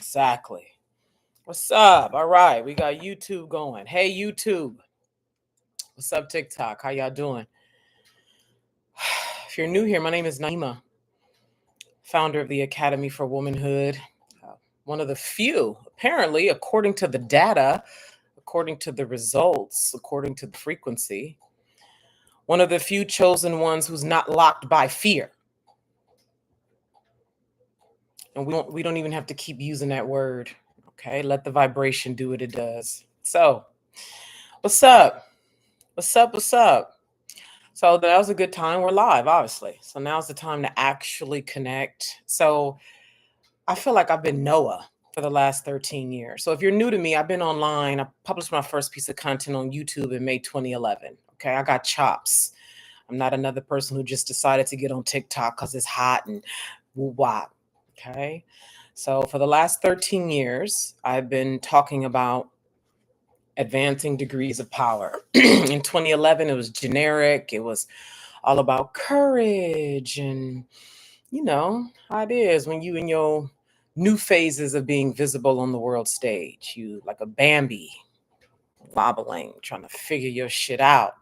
Exactly. What's up? All right, we got YouTube going. Hey, YouTube. What's up, TikTok? How y'all doing? If you're new here, my name is Naima, founder of the Academy for Womanhood. One of the few, apparently, according to the data, according to the results, according to the frequency, one of the few chosen ones who's not locked by fear. And we don't even have to keep using that word. Okay, let the vibration do what it does. So, what's up? What's up? What's up? So that was a good time. We're live, obviously. So now's the time to actually connect. So I feel like I've been Noah for the last 13 years. So if you're new to me, I've been online. I published my first piece of content on YouTube in May 2011. Okay, I got chops. I'm not another person who just decided to get on TikTok because it's hot and woo-wop. Okay, so for the last 13 years, I've been talking about advancing degrees of power. In 2011, it was generic. It was all about courage and, how it is when you in your new phases of being visible on the world stage. You like a Bambi wobbling, trying to figure your shit out,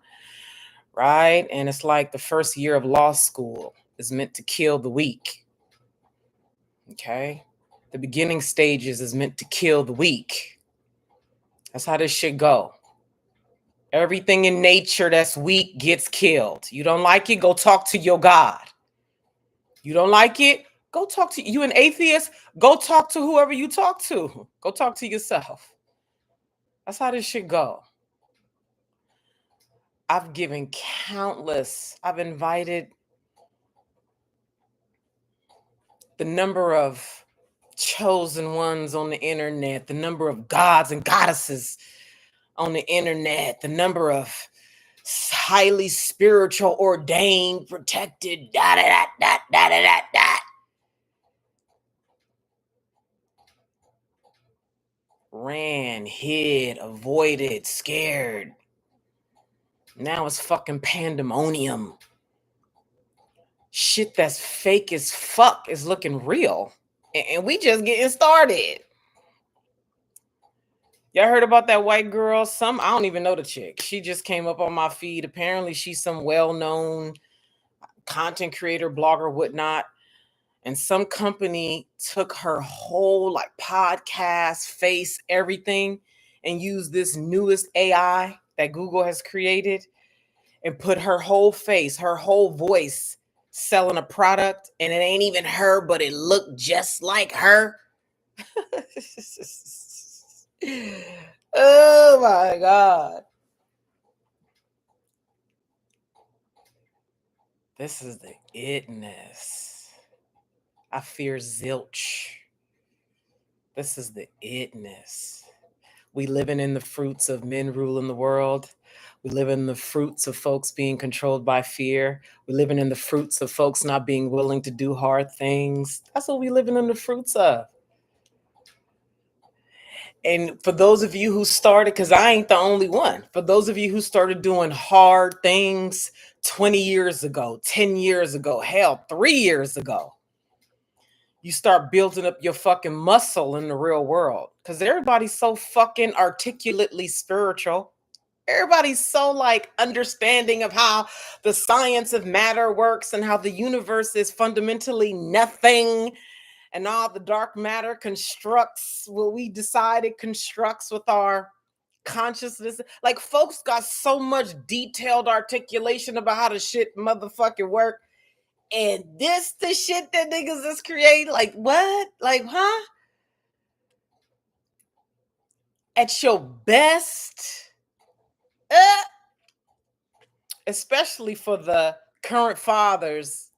right? And it's like the first year of law school is meant to kill the weak, okay? The beginning stages is meant to kill the weak. That's how this shit go. Everything in nature that's weak gets killed. You don't like it, go talk to your God. You don't like it, go talk to you. An atheist, go talk to whoever you talk to. Go talk to yourself. That's how this shit go. I've invited the number of chosen ones on the internet, the number of gods and goddesses on the internet, the number of highly spiritual, ordained, protected, ran, hid, avoided, scared. Now it's fucking pandemonium. Shit that's fake as fuck is looking real. And we just getting started. Y'all heard about that white girl? I don't even know the chick. She just came up on my feed. Apparently she's some well-known content creator, blogger, whatnot. And some company took her whole podcast, face, everything, and used this newest AI that Google has created and put her whole face, her whole voice selling a product, and it ain't even her, but it looked just like her. Oh my God. This is the itness. I fear zilch. This is the itness. We living in the fruits of men ruling the world. We live in the fruits of folks being controlled by fear. We living in the fruits of folks not being willing to do hard things. That's what we living in the fruits of. And for those of you who started, because I ain't the only one, for those of you who started doing hard things 20 years ago, 10 years ago, hell, 3 years ago, you start building up your fucking muscle in the real world. Because everybody's so fucking articulately spiritual. Everybody's so understanding of how the science of matter works and how the universe is fundamentally nothing. And all the dark matter constructs what we decide it constructs with our consciousness. Folks got so much detailed articulation about how the shit motherfucking work. And this the shit that niggas is creating. What? Huh? At your best, especially for the current fathers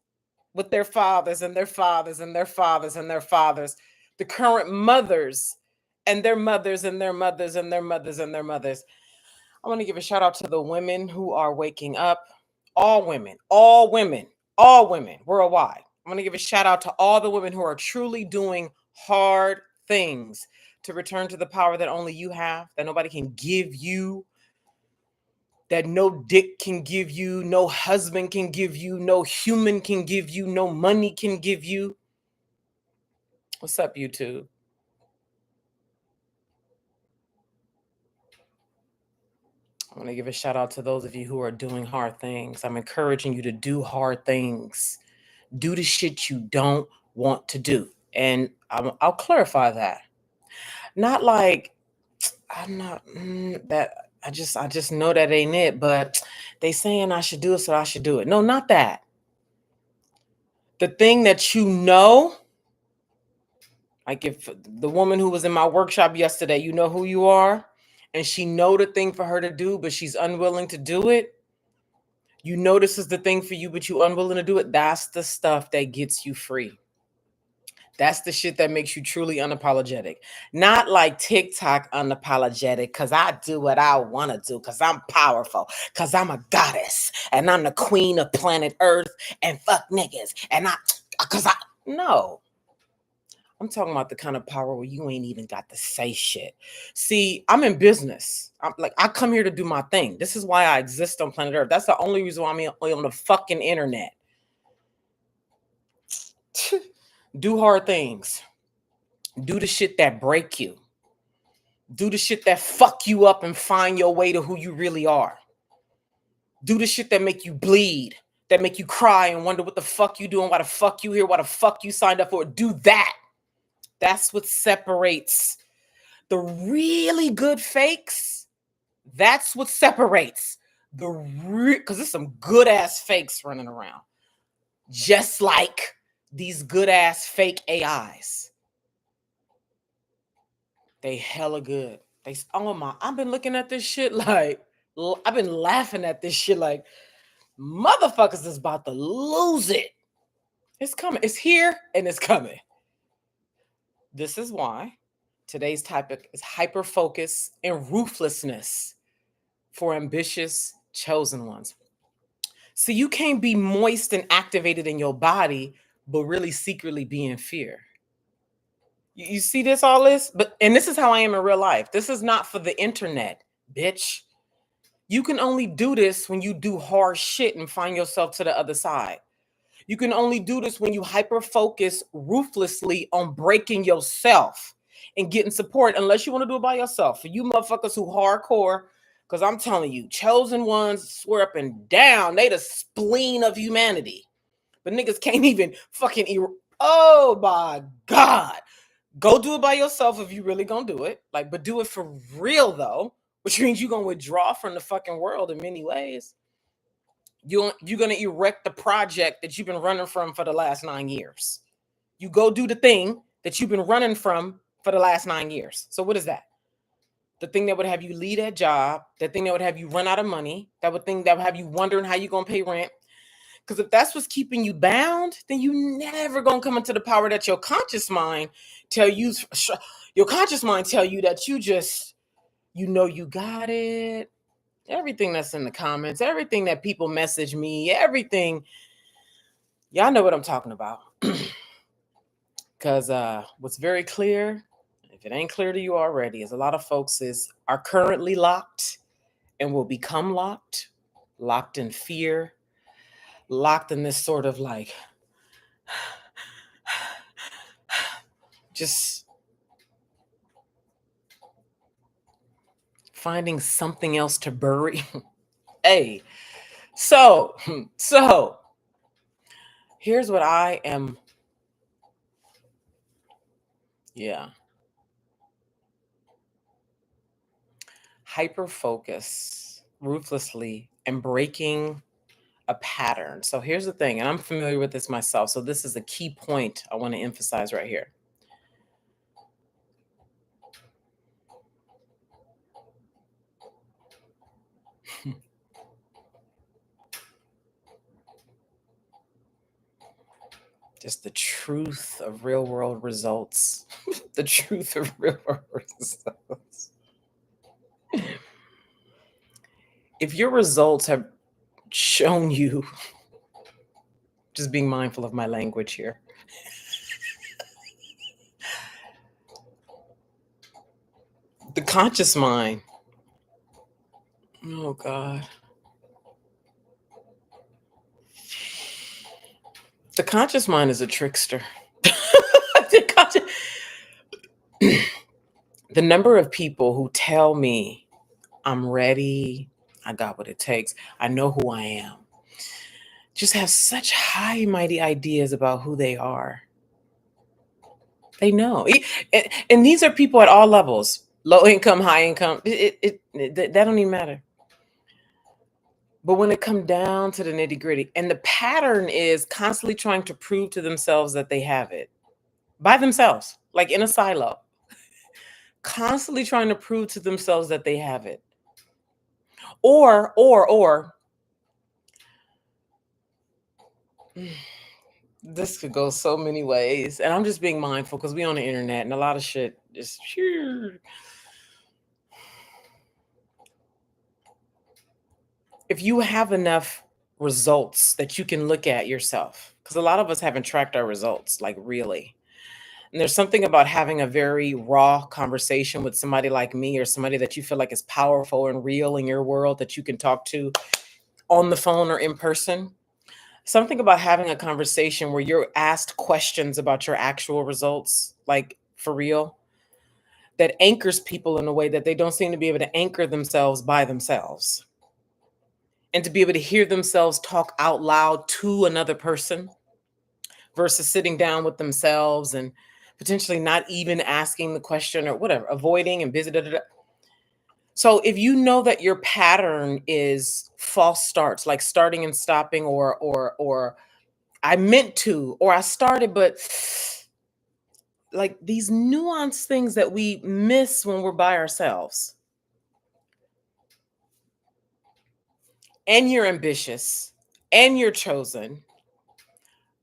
with their fathers and their fathers and their fathers and their fathers, the current mothers and their mothers and their mothers and their mothers and their mothers. I want to give a shout out to the women who are waking up. All women worldwide. I want to give a shout out to all the women who are truly doing hard things to return to the power that only you have, that nobody can give you, that no dick can give you, no husband can give you, no human can give you, no money can give you. What's up, YouTube? I want to give a shout out to those of you who are doing hard things. I'm encouraging you to do hard things. Do the shit you don't want to do. And I'll clarify that. Not like I'm not that I just know that ain't it, but they saying I should do it, so I should do it. No, not that. The thing that you know, like if the woman who was in my workshop yesterday, you know who you are, and she know the thing for her to do, but she's unwilling to do it. You know this is the thing for you, but you unwilling to do it. That's the stuff that gets you free. That's the shit that makes you truly unapologetic. Not like TikTok unapologetic because I do what I want to do because I'm powerful, because I'm a goddess and I'm the queen of planet Earth and fuck niggas. No. I'm talking about the kind of power where you ain't even got to say shit. See, I'm in business. I come here to do my thing. This is why I exist on planet Earth. That's the only reason why I'm on the fucking internet. Do hard things. Do the shit that break you. Do the shit that fuck you up and find your way to who you really are. Do the shit that make you bleed, that make you cry and wonder what the fuck you doing, why the fuck you here, why the fuck you signed up for it. Do that. That's what separates the really good fakes. That's what separates the real, because there's some good ass fakes running around. Just like these good ass fake AIs. They hella good. I've been looking at this shit like, I've been laughing at this shit like, motherfuckers is about to lose it. It's coming. It's here and it's coming. This is why today's topic is hyper focus and ruthlessness for ambitious chosen ones. So you can't be moist and activated in your body, but really secretly be in fear. You see this, all this? And this is how I am in real life. This is not for the internet, bitch. You can only do this when you do hard shit and find yourself to the other side. You can only do this when you hyper focus ruthlessly on breaking yourself and getting support, unless you want to do it by yourself. For you motherfuckers who hardcore, because I'm telling you, chosen ones swear up and down, they the spleen of humanity. But niggas can't even fucking, oh my God. Go do it by yourself if you really gonna do it. But do it for real though, which means you're gonna withdraw from the fucking world in many ways. You're gonna erect the project that you've been running from for the last 9 years. You go do the thing that you've been running from for the last 9 years. So what is that? The thing that would have you leave that job, the thing that would have you run out of money, that would have you wondering how you're gonna pay rent. Because if that's what's keeping you bound, then you never gonna come into the power that your conscious mind tell you. Your conscious mind tell you that you you got it. Everything that's in the comments, everything that people message me, everything. Y'all know what I'm talking about. Because what's very clear, if it ain't clear to you already, is a lot of folks are currently locked and will become locked in fear, locked in this sort of like just finding something else to bury. Hey, so here's what I am. Yeah. Hyper focus ruthlessly and breaking a pattern. So here's the thing, and I'm familiar with this myself. So this is a key point I want to emphasize right here. Just the truth of real world results. The truth of real world results. If your results have shown you, just being mindful of my language here, the conscious mind, oh God, the conscious mind is a trickster. The number of people who tell me I'm ready, I got what it takes. I know who I am. Just have such high, mighty ideas about who they are. They know. And these are people at all levels, low income, high income. That don't even matter. But when it come down to the nitty gritty, and the pattern is constantly trying to prove to themselves that they have it by themselves, like in a silo, constantly trying to prove to themselves that they have it. Or this could go so many ways. And I'm just being mindful because we on the internet and a lot of shit is if you have enough results that you can look at yourself, because a lot of us haven't tracked our results, like really. And there's something about having a very raw conversation with somebody like me or somebody that you feel like is powerful and real in your world that you can talk to on the phone or in person. Something about having a conversation where you're asked questions about your actual results, like for real, that anchors people in a way that they don't seem to be able to anchor themselves by themselves. And to be able to hear themselves talk out loud to another person versus sitting down with themselves and potentially not even asking the question or whatever, avoiding and busy. Da, da, da. So if you know that your pattern is false starts, like starting and stopping, or I meant to, or I started, but like these nuanced things that we miss when we're by ourselves, and you're ambitious and you're chosen,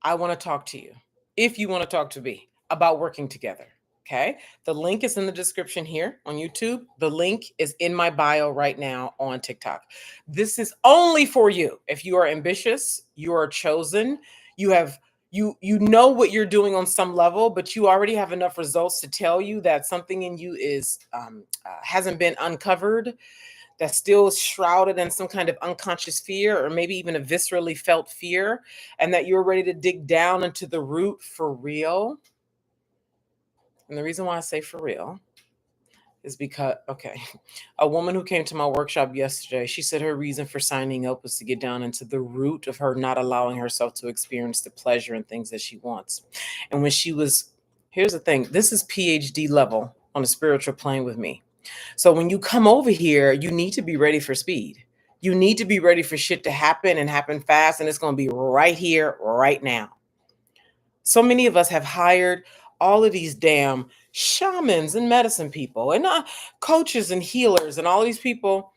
I want to talk to you. If you want to talk to me about working together, okay? The link is in the description here on YouTube. The link is in my bio right now on TikTok. This is only for you. If you are ambitious, you are chosen, you have you know what you're doing on some level, but you already have enough results to tell you that something in you is hasn't been uncovered, that's still shrouded in some kind of unconscious fear or maybe even a viscerally felt fear, and that you're ready to dig down into the root for real. And the reason why I say for real is because, okay, a woman who came to my workshop yesterday, she said her reason for signing up was to get down into the root of her not allowing herself to experience the pleasure and things that she wants. And when she was, here's the thing, this is PhD level on a spiritual plane with me. So when you come over here, you need to be ready for speed. You need to be ready for shit to happen and happen fast. And it's going to be right here, right now. So many of us have hired all of these damn shamans and medicine people and coaches and healers and all these people.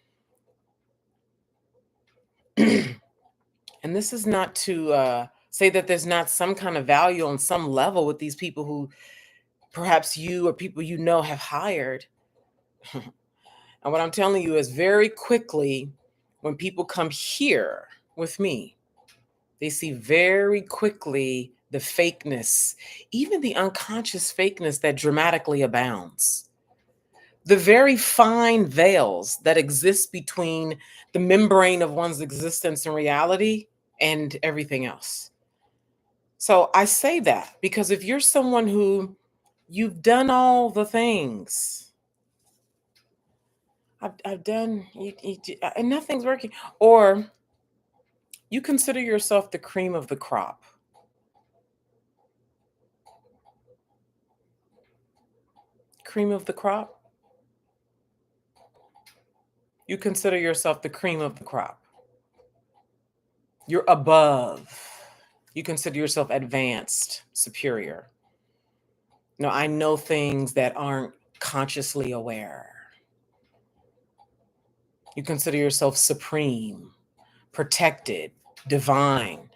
And this is not to say that there's not some kind of value on some level with these people who perhaps you or people you know have hired. And what I'm telling you is very quickly, when people come here with me, they see very quickly the fakeness, even the unconscious fakeness that dramatically abounds. The very fine veils that exist between the membrane of one's existence and reality and everything else. So I say that because if you're someone who you've done all the things, I've done, and nothing's working, or you consider yourself the cream of the crop. Cream of the crop? You consider yourself the cream of the crop. You're above. You consider yourself advanced, superior. No, I know things that aren't consciously aware. You consider yourself supreme, protected, divine,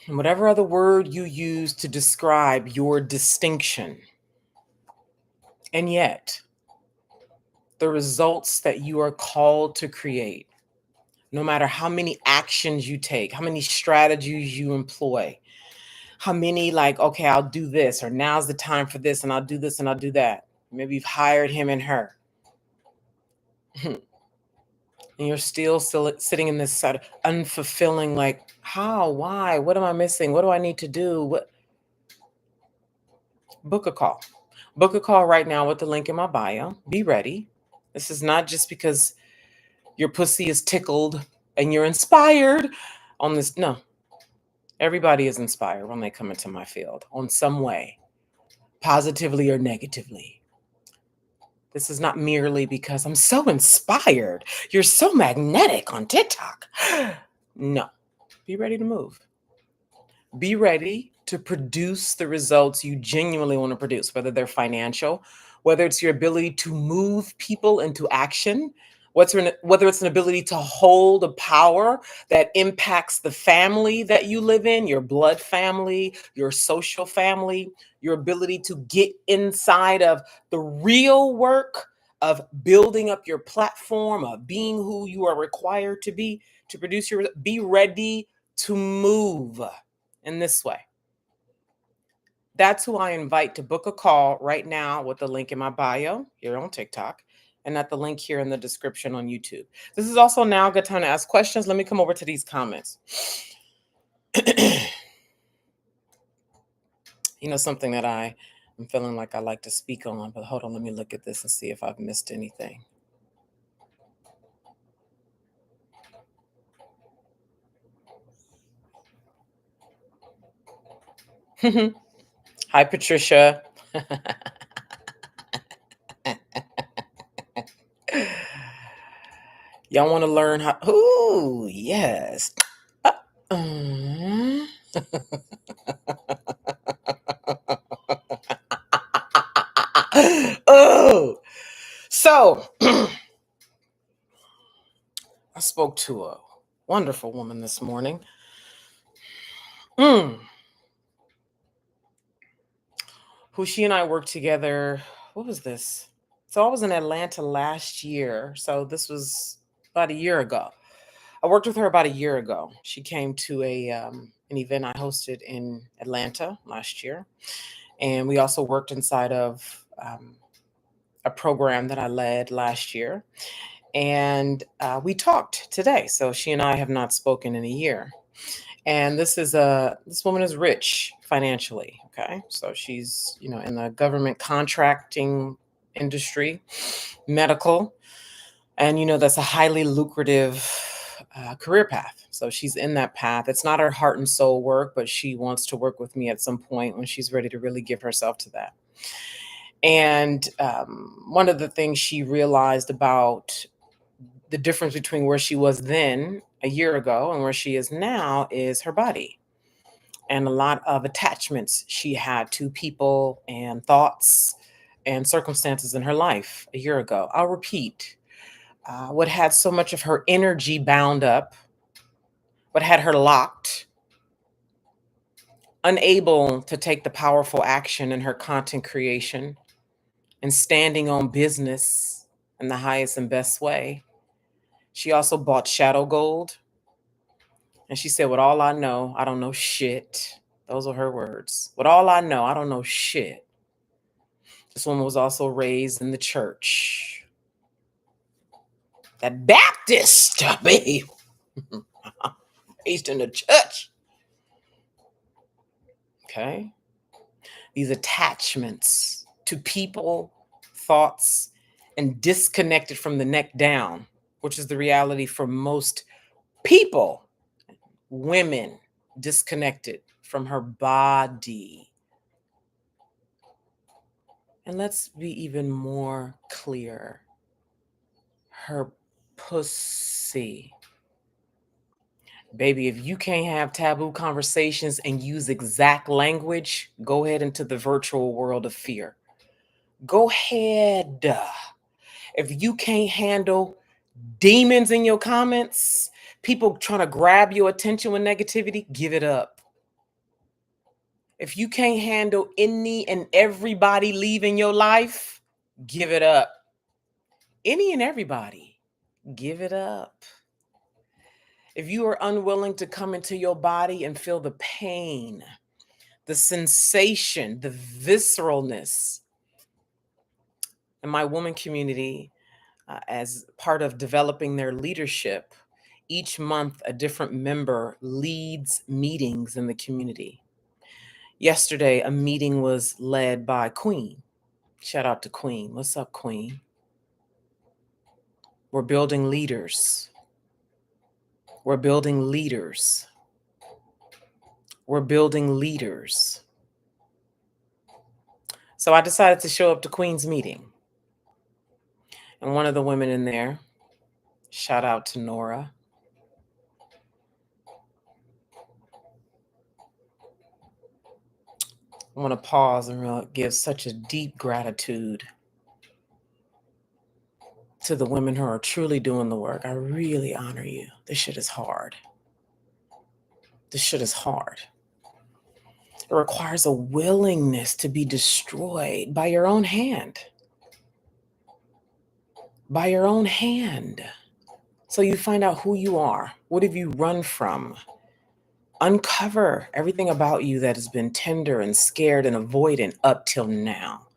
and whatever other word you use to describe your distinction. And yet, the results that you are called to create, no matter how many actions you take, how many strategies you employ, how many, like, okay, I'll do this, or now's the time for this, and I'll do this and I'll do that. Maybe you've hired him and her. And you're still sitting in this sort of unfulfilling, like, how, why, what am I missing? What do I need to do? What? Book a call. Book a call right now with the link in my bio. Be ready. This is not just because your pussy is tickled and you're inspired on this. No, everybody is inspired when they come into my field on some way, positively or negatively. This is not merely because I'm so inspired. You're so magnetic on TikTok. No, be ready to move. Be ready to produce the results you genuinely want to produce, whether they're financial, whether it's your ability to move people into action, whether it's an ability to hold a power that impacts the family that you live in, your blood family, your social family, your ability to get inside of the real work of building up your platform, of being who you are required to be to produce your, be ready to move in this way. That's who I invite to book a call right now with the link in my bio here on TikTok and at the link here in the description on YouTube. This is also now a good time to ask questions. Let me come over to these comments. Something that I'm feeling like I like to speak on, but hold on, let me look at this and see if I've missed anything. Hi, Patricia. Y'all want to learn how? Ooh, yes. Uh, oh, so I spoke to a wonderful woman this morning. Who she and I worked together. What was this? So I was in Atlanta last year. So this was about a year ago. I worked with her about a year ago. She came to an event I hosted in Atlanta last year. And we also worked inside of a program that I led last year. And we talked today. So she and I have not spoken in a year. And this woman is rich financially. Okay. So she's, in the government contracting industry, medical. And, that's a highly lucrative career path. So she's in that path. It's not her heart and soul work, but she wants to work with me at some point when she's ready to really give herself to that. And one of the things she realized about the difference between where she was then a year ago and where she is now is her body and a lot of attachments she had to people and thoughts and circumstances in her life a year ago. I'll repeat, what had so much of her energy bound up, what had her locked, unable to take the powerful action in her content creation and standing on business in the highest and best way. She also bought shadow gold. And she said, with all I know, I don't know shit. Those are her words. With all I know, I don't know shit. This woman was also raised in the church. That Baptist, babe. Raised in the church. Okay. These attachments to people, thoughts, and disconnected from the neck down, which is the reality for most people, women, disconnected from her body. And let's be even more clear. Her pussy. Baby, if you can't have taboo conversations and use exact language, go ahead into the virtual world of fear. Go ahead. If you can't handle demons in your comments, people trying to grab your attention with negativity, give it up. If you can't handle any and everybody leaving your life, give it up. Any and everybody, give it up. If you are unwilling to come into your body and feel the pain, the sensation, the visceralness, in my woman community, as part of developing their leadership, each month a different member leads meetings in the community. Yesterday, a meeting was led by Queen. Shout out to Queen. What's up, Queen? We're building leaders. We're building leaders. We're building leaders. So I decided to show up to Queen's meeting. And one of the women in there, shout out to Nora, I want to pause and give such a deep gratitude to the women who are truly doing the work. I really honor you. This shit is hard. This shit is hard. It requires a willingness to be destroyed by your own hand. By your own hand. So you find out who you are. What have you run from? Uncover everything about you that has been tender and scared and avoidant up till now.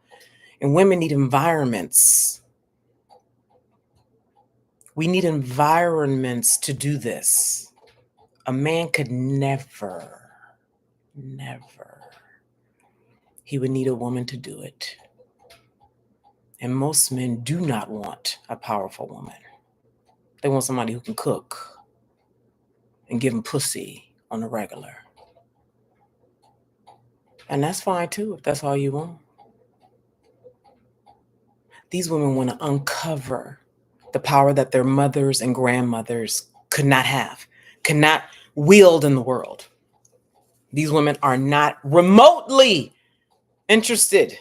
And women need environments. We need environments to do this. A man could never. He would need a woman to do it. And most men do not want a powerful woman. They want somebody who can cook and give them pussy on the regular. And that's fine too, if that's all you want. These women want to uncover the power that their mothers and grandmothers could not have, could not wield in the world. These women are not remotely interested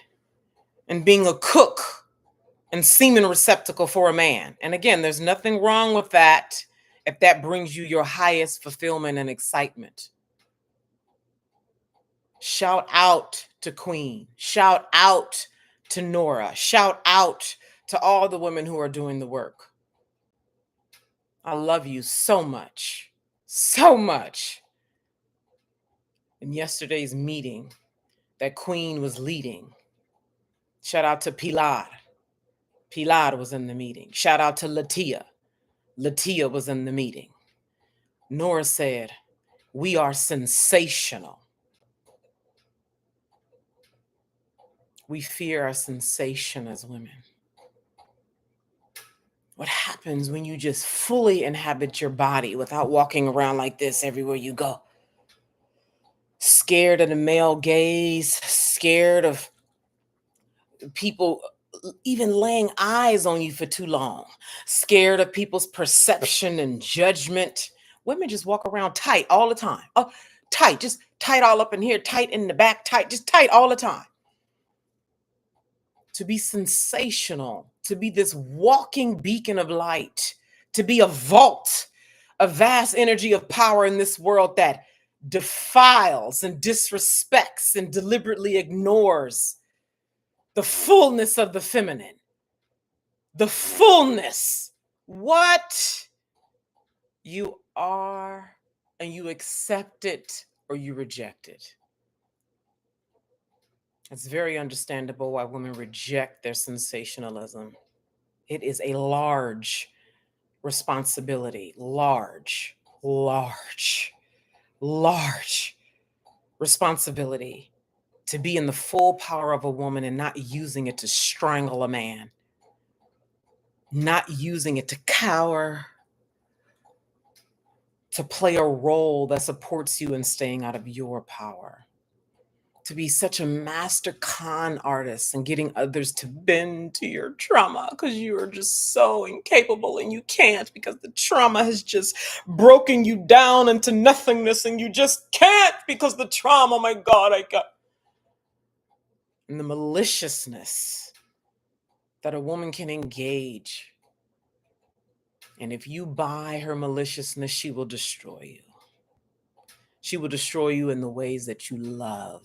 in being a cook and semen receptacle for a man. And again, there's nothing wrong with that if that brings you your highest fulfillment and excitement. Shout out to Queen. Shout out to Nora. Shout out to all the women who are doing the work. I love you so much. So much. In yesterday's meeting that Queen was leading, shout out to Pilar. Pilar was in the meeting. Shout out to Latia. Latia was in the meeting. Nora said, "We are sensational." We fear our sensation as women. What happens when you just fully inhabit your body without walking around like this everywhere you go? Scared of the male gaze, scared of people even laying eyes on you for too long, scared of people's perception and judgment. Women just walk around tight all the time. Oh, tight, just tight all up in here, tight in the back, tight, just tight all the time. To be sensational, to be this walking beacon of light, to be a vault, a vast energy of power in this world that defiles and disrespects and deliberately ignores the fullness of the feminine. The fullness. What you are, and you accept it or you reject it. It's very understandable why women reject their sensationalism. It is a large responsibility, large responsibility to be in the full power of a woman and not using it to strangle a man, not using it to cower, to play a role that supports you in staying out of your power. To be such a master con artist and getting others to bend to your trauma because you are just so incapable and you can't because the trauma has just broken you down into nothingness and you just can't because the trauma, my God, I got. And the maliciousness that a woman can engage. And if you buy her maliciousness, she will destroy you. She will destroy you in the ways that you love.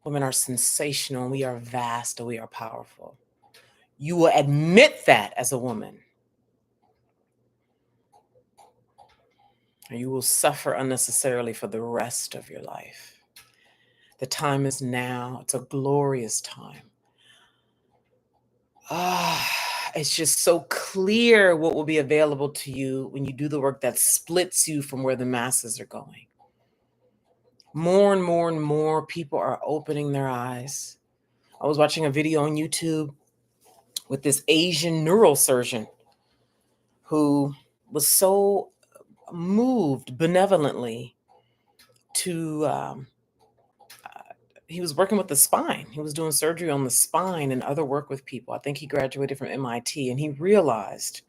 Women are sensational, and we are vast, and we are powerful. You will admit that as a woman. And you will suffer unnecessarily for the rest of your life. The time is now. It's a glorious time. It's just so clear what will be available to you when you do the work that splits you from where the masses are going. More and more people are opening their eyes. I was watching a video on YouTube with this Asian neurosurgeon who was so moved benevolently to, he was working with the spine. He was doing surgery on the spine and other work with people. I think he graduated from MIT, and he realized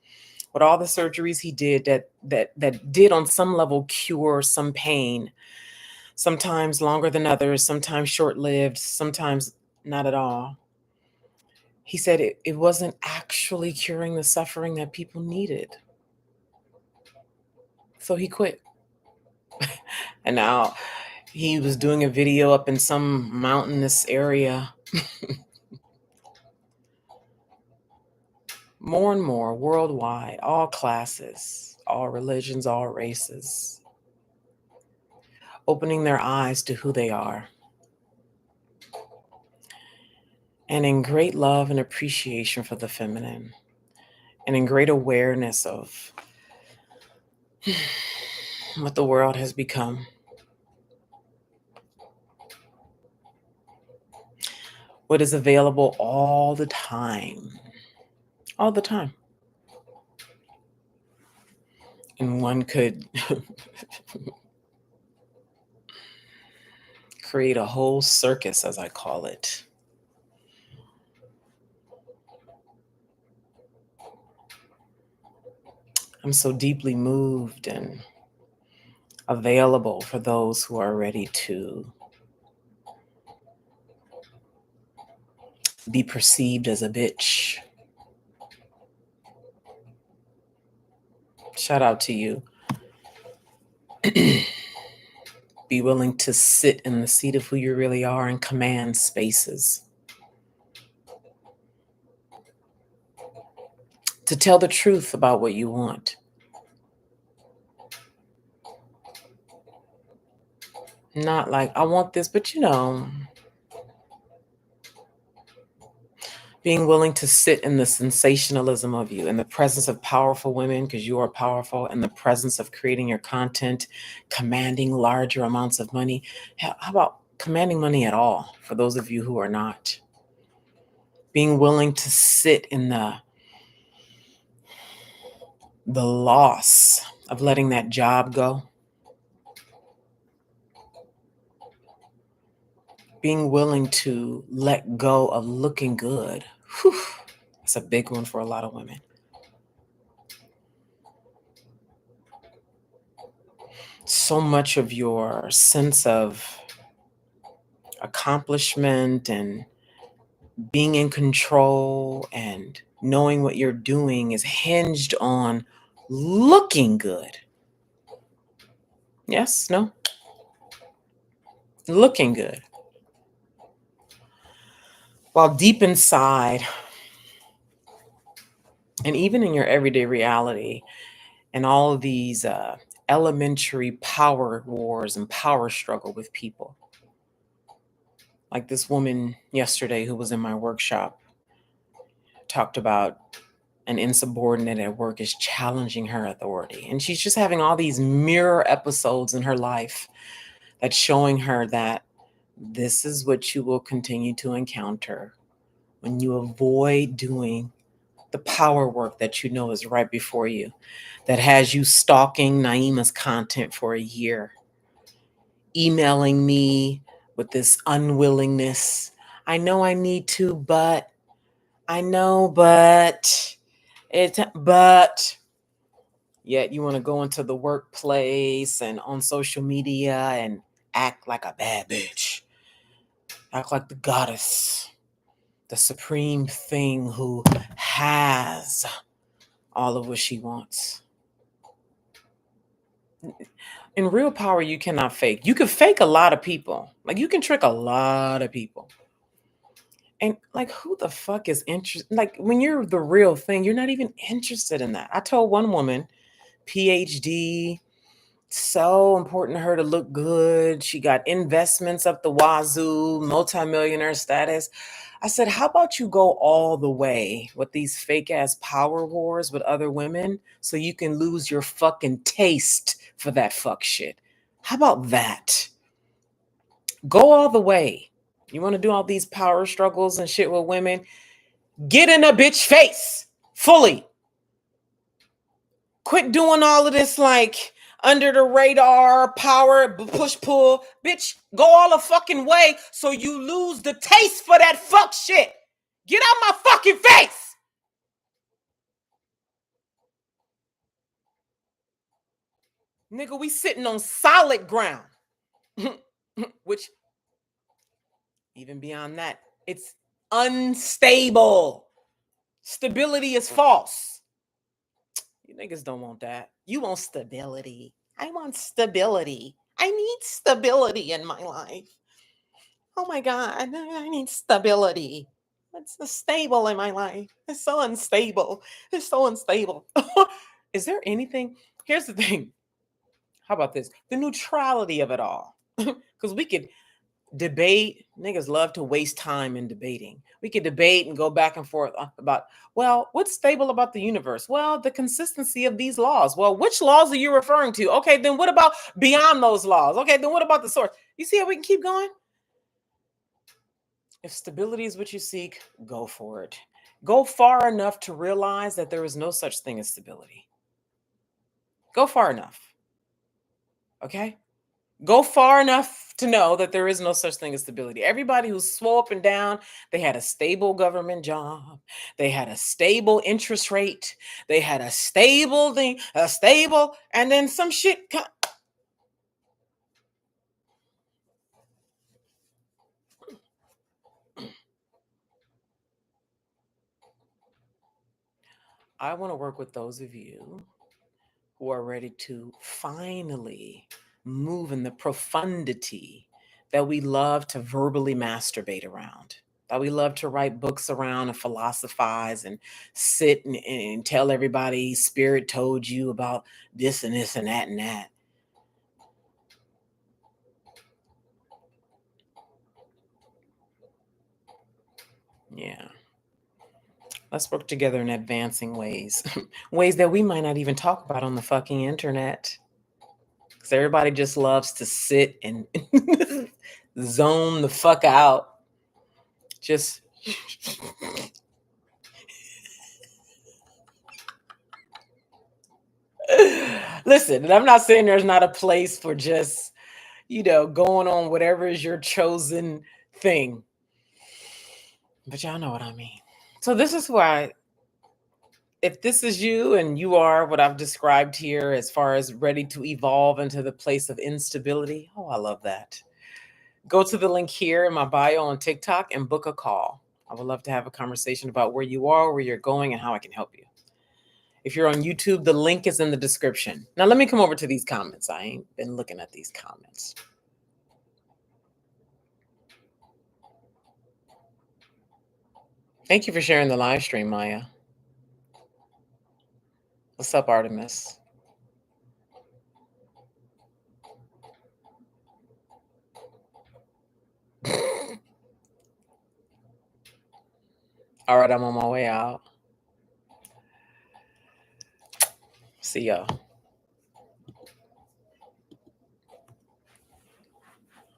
with all the surgeries he did that did on some level cure some pain, sometimes longer than others, sometimes short-lived, sometimes not at all. He said it wasn't actually curing the suffering that people needed. So he quit. And now he was doing a video up in some mountainous area. More and more worldwide, all classes, all religions, all races, opening their eyes to who they are. And in great love and appreciation for the feminine, and in great awareness of what the world has become. What is available all the time. All the time. And one could create a whole circus, as I call it. I'm so deeply moved and available for those who are ready to be perceived as a bitch. Shout out to you. Be willing to sit in the seat of who you really are and command spaces. To tell the truth about what you want. Not like, I want this, but being willing to sit in the sensationalism of you, in the presence of powerful women, because you are powerful, in the presence of creating your content, commanding larger amounts of money. How about commanding money at all, for those of you who are not? Being willing to sit in the loss of letting that job go. Being willing to let go of looking good. Whew, that's a big one for a lot of women. So much of your sense of accomplishment and being in control and knowing what you're doing is hinged on looking good. Yes? No? Looking good. While deep inside, and even in your everyday reality, and all of these elementary power wars and power struggle with people. Like this woman yesterday who was in my workshop talked about an insubordinate at work is challenging her authority. And she's just having all these mirror episodes in her life that's showing her that this is what you will continue to encounter when you avoid doing the power work that you know is right before you, that has you stalking Naima's content for a year, emailing me with this unwillingness. I know I need to, but yet you want to go into the workplace and on social media and act like a bad bitch, act like the goddess, the supreme thing who has all of what she wants. In real power, you cannot fake. You can fake a lot of people. Like, you can trick a lot of people. And like, who the fuck is interested? Like, when you're the real thing, you're not even interested in that. I told one woman, PhD, so important to her to look good. She got investments up the wazoo, multimillionaire status. I said, how about you go all the way with these fake ass power wars with other women so you can lose your fucking taste for that fuck shit? How about that? Go all the way. You want to do all these power struggles and shit with women? Get in a bitch face fully. Quit doing all of this like under the radar, power, push, pull. Bitch, go all the fucking way so you lose the taste for that fuck shit. Get out my fucking face. Nigga, we sitting on solid ground. Which, even beyond that, it's unstable. Stability is false. You niggas don't want that. You want stability. I want stability. I need stability in my life. Oh my God, I need stability. It's unstable in my life. It's so unstable. It's so unstable. Is there anything? Here's the thing. How about this? The neutrality of it all. Because we could debate. Niggas love to waste time in debating. We could debate and go back and forth about, well, what's stable about the universe? Well, the consistency of these laws. Well, which laws are you referring to? Okay, then what about beyond those laws? Okay, then what about the source? You see how we can keep going? If stability is what you seek, go for it. Go far enough to realize that there is no such thing as stability. Go far enough. Okay? Go far enough to know that there is no such thing as stability. Everybody who's swole up and down, they had a stable government job, they had a stable interest rate, they had a stable thing, and then some shit. I want to work with those of you who are ready to finally move in the profundity that we love to verbally masturbate around, that we love to write books around and philosophize and sit and tell everybody spirit told you about this and this and that and that. Yeah. Let's work together in advancing ways, ways that we might not even talk about on the fucking internet. Because everybody just loves to sit and zone the fuck out. Just listen, and I'm not saying there's not a place for just, going on whatever is your chosen thing. But y'all know what I mean. So this is why, if this is you and you are what I've described here as far as ready to evolve into the place of instability, oh, I love that. Go to the link here in my bio on TikTok and book a call. I would love to have a conversation about where you are, where you're going, and how I can help you. If you're on YouTube, the link is in the description. Now, let me come over to these comments. I ain't been looking at these comments. Thank you for sharing the live stream, Maya. What's up, Artemis? All right, I'm on my way out. See y'all.